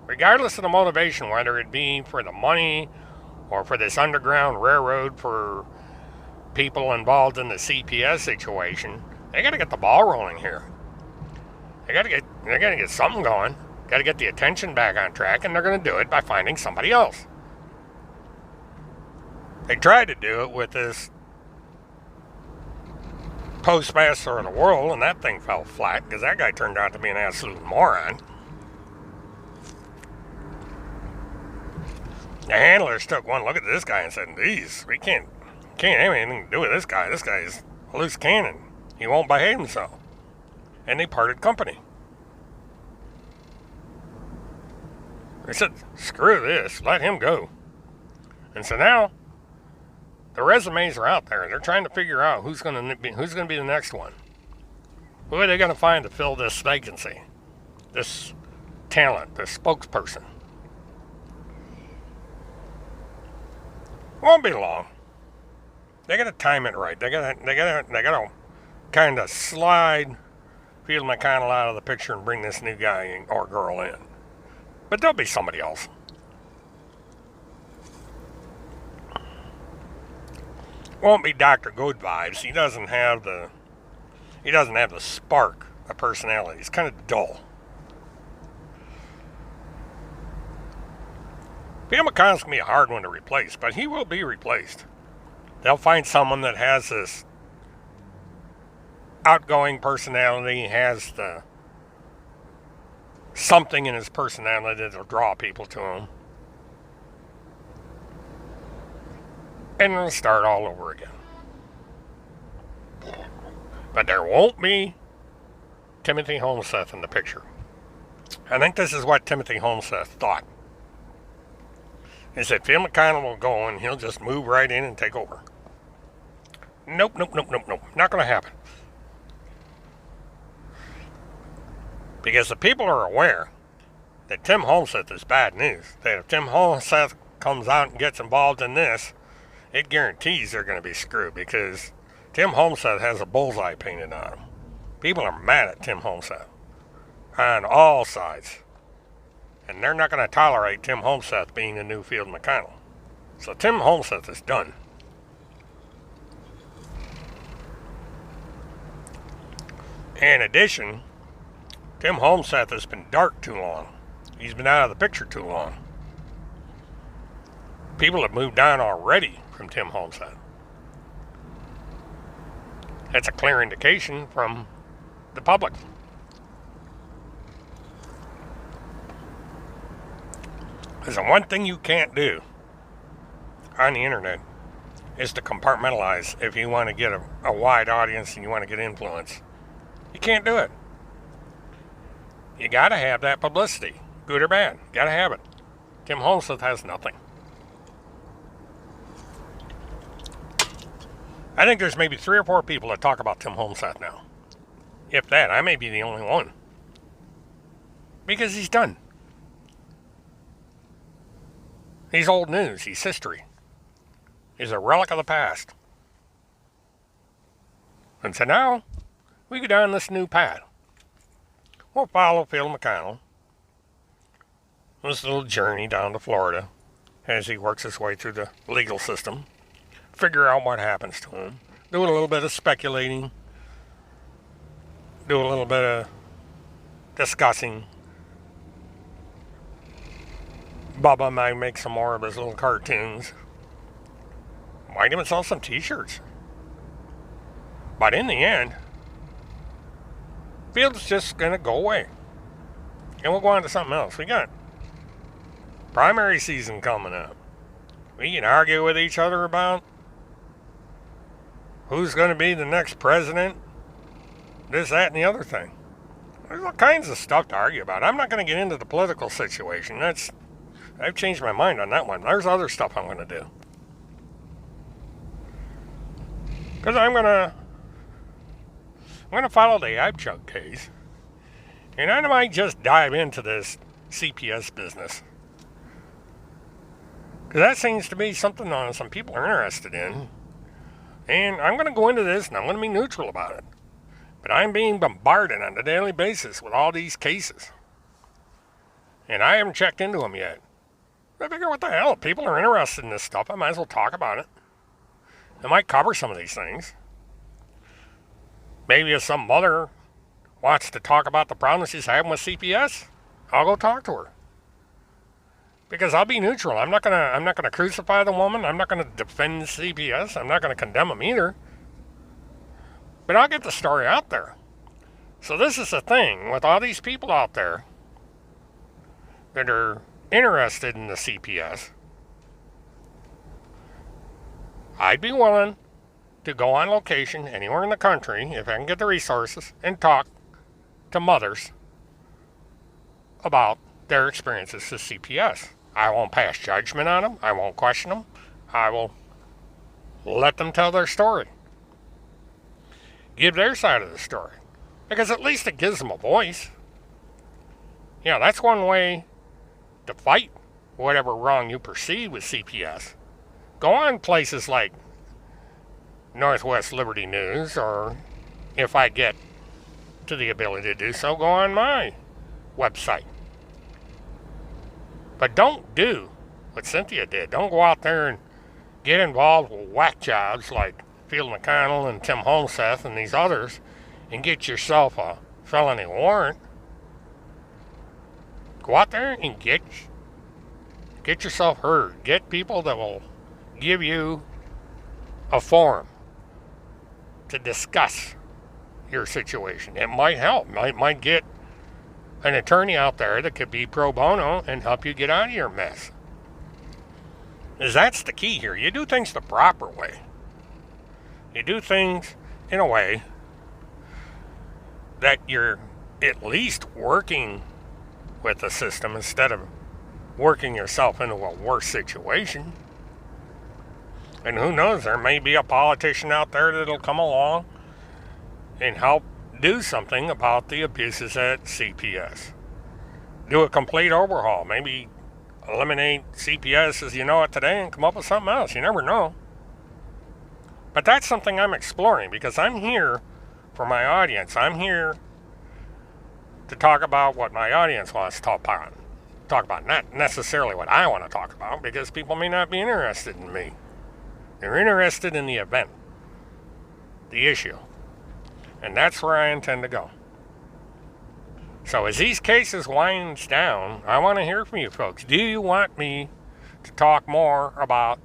Regardless of the motivation, whether it be for the money or for this underground railroad for people involved in the CPS situation, they got to get the ball rolling here. They got to get something going. Got to get the attention back on track, and they're going to do it by finding somebody else. They tried to do it with this postmaster of the world, and that thing fell flat because that guy turned out to be an absolute moron. The handlers took one look at this guy and said, "Geez, we can't have anything to do with this guy. This guy is a loose cannon. He won't behave himself." And they parted company. They said, "Screw this. Let him go." And so now the resumes are out there. They're trying to figure out who's going to be the next one. Who are they going to find to fill this vacancy? This talent, this spokesperson. Won't be long. They got to time it right. They got to kind of slide Phil McConnell out of the picture and bring this new guy or girl in. But there'll be somebody else. Won't be Dr. Good Vibes. He doesn't have the spark of personality. He's kind of dull. Phil McConnell's going to be a hard one to replace, but he will be replaced. They'll find someone that has this outgoing personality, has the something in his personality that'll draw people to him. And it'll start all over again. But there won't be Timothy Holmseth in the picture. I think this is what Timothy Holmseth thought. He said Phil McConnell will go and he'll just move right in and take over. Nope. Not going to happen. Because the people are aware that Tim Holmseth is bad news. That if Tim Holmseth comes out and gets involved in this, it guarantees they're going to be screwed because Tim Holmseth has a bullseye painted on him. People are mad at Tim Holmseth on all sides. And they're not going to tolerate Tim Homseth being the new Field McConnell. So Tim Homseth is done. In addition, Tim Homseth has been dark too long. He's been out of the picture too long. People have moved on already from Tim Homseth. That's a clear indication from the public. There's one thing you can't do on the internet is to compartmentalize if you want to get a wide audience and you want to get influence. You can't do it. You got to have that publicity, good or bad. Got to have it. Tim Homseth has nothing. I think there's maybe 3 or 4 people that talk about Tim Homseth now. If that, I may be the only one. Because he's done. He's old news. He's history. He's a relic of the past. And so now, we go down this new path. We'll follow Phil McConnell. This little journey down to Florida as he works his way through the legal system. Figure out what happens to him. Do a little bit of speculating. Do a little bit of discussing. Bubba might make some more of his little cartoons. Might even sell some t-shirts. But in the end, Field's just going to go away. And we'll go on to something else. We got primary season coming up. We can argue with each other about who's going to be the next president, this, that, and the other thing. There's all kinds of stuff to argue about. I'm not going to get into the political situation. I've changed my mind on that one. There's other stuff I'm going to do. Because I'm going to follow the Abchug case. And I might just dive into this CPS business. Because that seems to be something some people are interested in. And I'm going to go into this and I'm going to be neutral about it. But I'm being bombarded on a daily basis with all these cases. And I haven't checked into them yet. I figure, what the hell? If people are interested in this stuff, I might as well talk about it. I might cover some of these things. Maybe if some mother wants to talk about the problems she's having with CPS, I'll go talk to her. Because I'll be neutral. I'm not gonna crucify the woman. I'm not gonna defend CPS. I'm not gonna condemn them either. But I'll get the story out there. So this is the thing with all these people out there that are interested in the CPS. I'd be willing to go on location anywhere in the country, if I can get the resources, and talk to mothers about their experiences with CPS. I won't pass judgment on them. I won't question them. I will let them tell their story. Give their side of the story. Because at least it gives them a voice. Yeah, that's one way to fight whatever wrong you perceive with CPS. Go on places like Northwest Liberty News, or if I get to the ability to do so, go on my website. But don't do what Cynthia did. Don't go out there and get involved with whack jobs like Field McConnell and Tim Homseth and these others and get yourself a felony warrant. Go out there and get yourself heard. Get people that will give you a forum to discuss your situation. It might help. Might get an attorney out there that could be pro bono and help you get out of your mess. Because that's the key here. You do things the proper way. You do things in a way that you're at least working with the system instead of working yourself into a worse situation. And who knows, there may be a politician out there that'll come along and help do something about the abuses at CPS. Do a complete overhaul. Maybe eliminate CPS as you know it today and come up with something else. You never know. But that's something I'm exploring because I'm here for my audience. I'm here to talk about what my audience wants to talk about. talk about not necessarily what I want to talk about, because people may not be interested in me. They're interested in the event, the issue. And that's where I intend to go. So as these cases winds down, I want to hear from you folks. Do you want me to talk more about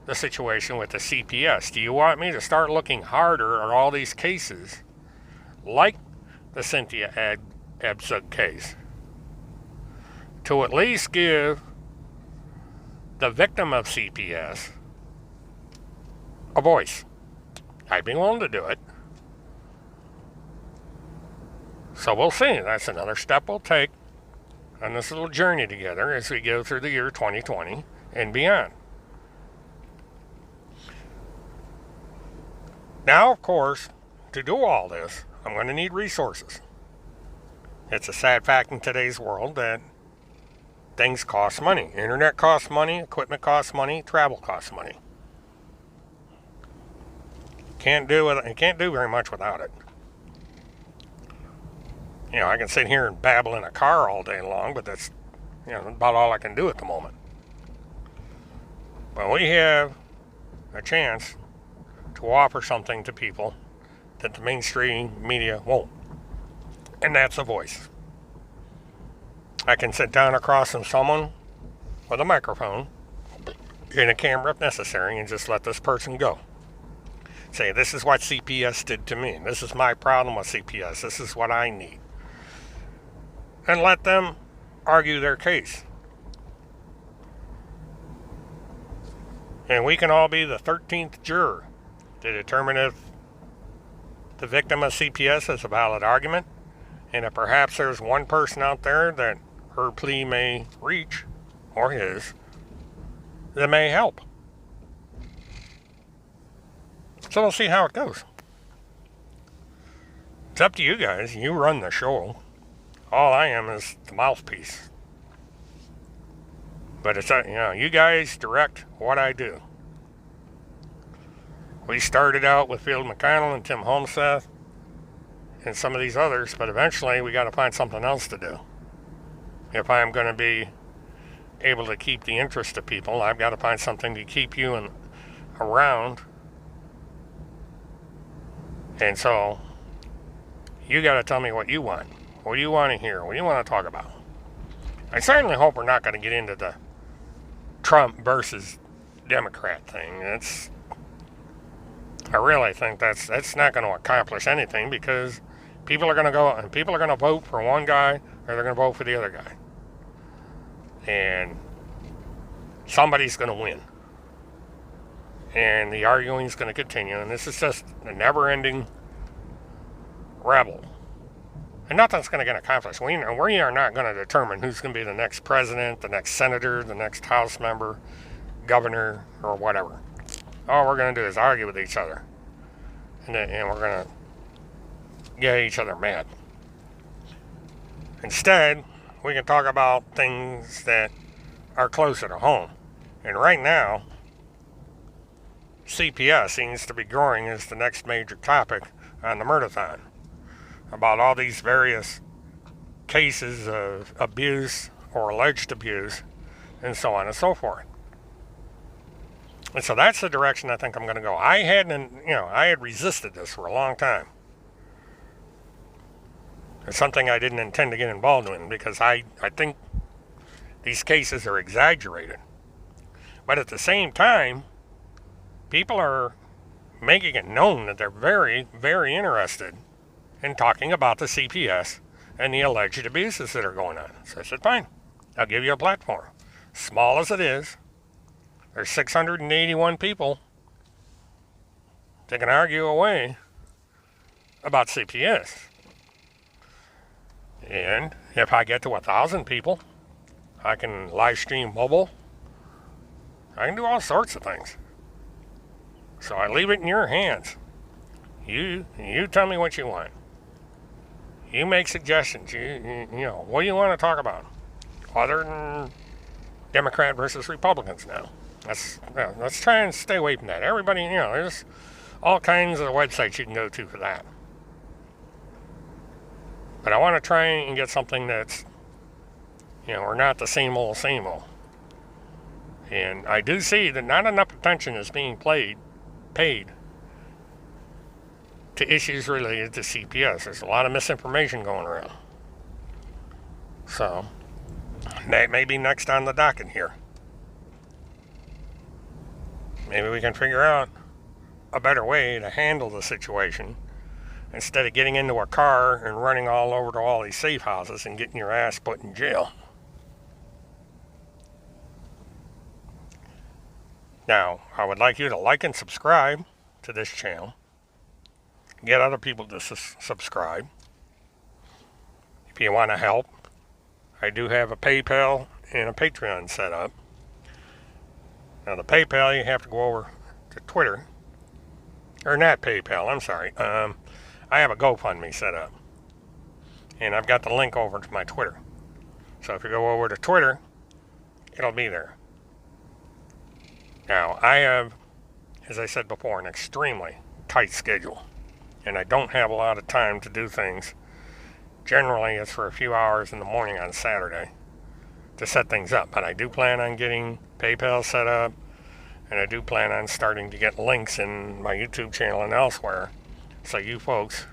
the situation with the CPS? Do you want me to start looking harder at all these cases, like the Cynthia Abzug case, to at least give the victim of CPS a voice? I'd be willing to do it. So we'll see. That's another step we'll take on this little journey together as we go through the year 2020 and beyond. Now, of course, to do all this, I'm going to need resources. It's a sad fact in today's world that things cost money. Internet costs money, equipment costs money, travel costs money. Can't do very much without it. You know, I can sit here and babble in a car all day long, but that's, about all I can do at the moment. But we have a chance to offer something to people that the mainstream media won't. And that's a voice. I can sit down across from someone with a microphone and a camera if necessary and just let this person go. Say, this is what CPS did to me. This is my problem with CPS. This is what I need. And let them argue their case. And we can all be the 13th juror to determine if the victim of CPS has a valid argument, and if perhaps there's one person out there that her plea may reach, or his, that may help. So we'll see how it goes. It's up to you guys. You run the show. All I am is the mouthpiece. But it's, you guys direct what I do. We started out with Field McConnell and Tim Homseth and some of these others, but eventually we got to find something else to do. If I'm going to be able to keep the interest of people, I've got to find something to keep you around. And so, you got to tell me what you want. What do you want to hear? What do you want to talk about? I certainly hope we're not going to get into the Trump versus Democrat thing. I really think that's not going to accomplish anything, because people are going to go and people are going to vote for one guy or they're going to vote for the other guy. And somebody's going to win. And the arguing is going to continue. And this is just a never-ending rebel. And nothing's going to get accomplished. We are not going to determine who's going to be the next president, the next senator, the next House member, governor, or whatever. All we're going to do is argue with each other. And we're going to get each other mad. Instead, we can talk about things that are closer to home. And right now, CPS seems to be growing as the next major topic on the Murdathon. About all these various cases of abuse or alleged abuse and so on and so forth. And so that's the direction I think I'm going to go. I had resisted this for a long time. It's something I didn't intend to get involved in, because I think these cases are exaggerated. But at the same time, people are making it known that they're very, very interested in talking about the CPS and the alleged abuses that are going on. So I said, fine, I'll give you a platform. Small as it is, there's 681 people that can argue away about CPS. And if I get to 1,000 people, I can live stream mobile. I can do all sorts of things. So I leave it in your hands. You tell me what you want. You make suggestions. What do you want to talk about? Other than Democrat versus Republicans now. Let's try and stay away from that. Everybody, there's all kinds of websites you can go to for that. But I want to try and get something that's You know, we're not the same old, same old. And I do see that not enough attention is being paid to issues related to CPS. There's a lot of misinformation going around. So, that may be next on the docket here. Maybe we can figure out a better way to handle the situation instead of getting into a car and running all over to all these safe houses and getting your ass put in jail. Now, I would like you to like and subscribe to this channel. Get other people to subscribe. If you want to help, I do have a PayPal and a Patreon set up. Now, the PayPal, you have to go over to Twitter. Or not PayPal, I'm sorry. I have a GoFundMe set up. And I've got the link over to my Twitter. So if you go over to Twitter, it'll be there. Now, I have, as I said before, an extremely tight schedule. And I don't have a lot of time to do things. Generally, it's for a few hours in the morning on Saturday to set things up. But I do plan on getting PayPal set up. And I do plan on starting to get links in my YouTube channel and elsewhere. So you folks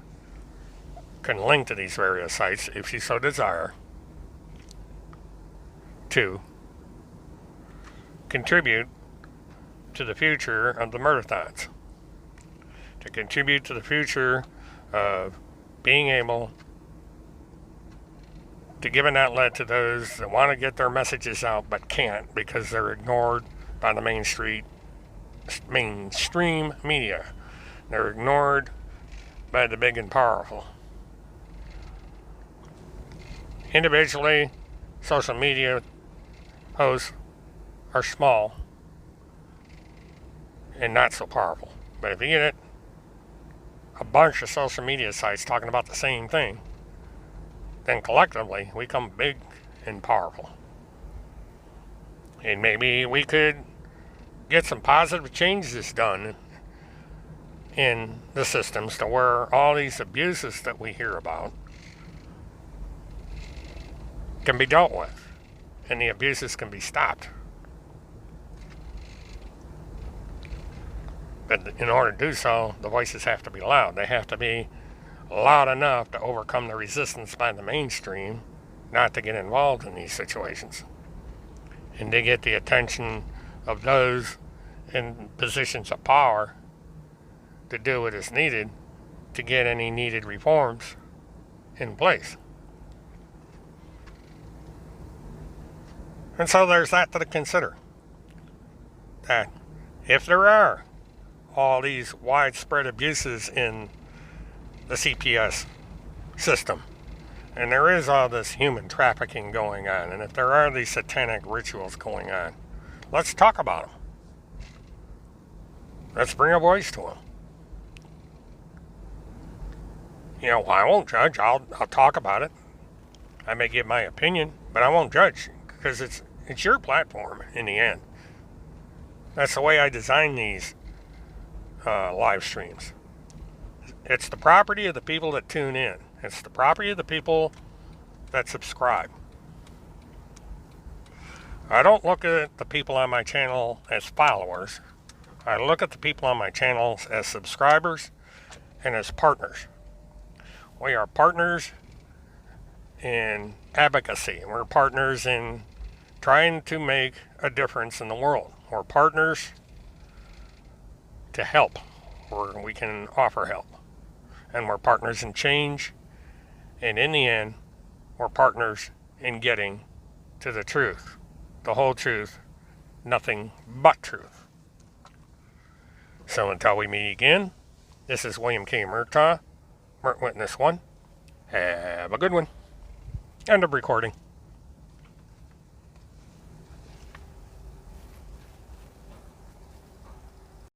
can link to these various sites, if you so desire, to contribute to the future of the Murderthons, to contribute to the future of being able to give an outlet to those that want to get their messages out but can't because they're ignored by the mainstream media. They're ignored by the big and powerful. Individually, social media hosts are small and not so powerful. But if you get a bunch of social media sites talking about the same thing, then collectively we become big and powerful. And maybe we could get some positive changes done in the systems to where all these abuses that we hear about can be dealt with and the abuses can be stopped. But in order to do so, the voices have to be loud. They have to be loud enough to overcome the resistance by the mainstream not to get involved in these situations, and to get the attention of those in positions of power to do what is needed to get any needed reforms in place. And so there's that to consider. That if there are all these widespread abuses in the CPS system, and there is all this human trafficking going on, and if there are these satanic rituals going on, let's talk about them. Let's bring a voice to them. You know, I won't judge. I'll talk about it. I may give my opinion, but I won't judge because it's your platform in the end. That's the way I design these live streams. It's the property of the people that tune in. It's the property of the people that subscribe. I don't look at the people on my channel as followers. I look at the people on my channels as subscribers and as partners. We are partners in advocacy. We're partners in trying to make a difference in the world. We're partners to help where we can offer help. And we're partners in change. And in the end, we're partners in getting to the truth. The whole truth, nothing but truth. So until we meet again, this is William K. Murtaugh, Mert Witness 1. Have a good one. End of recording.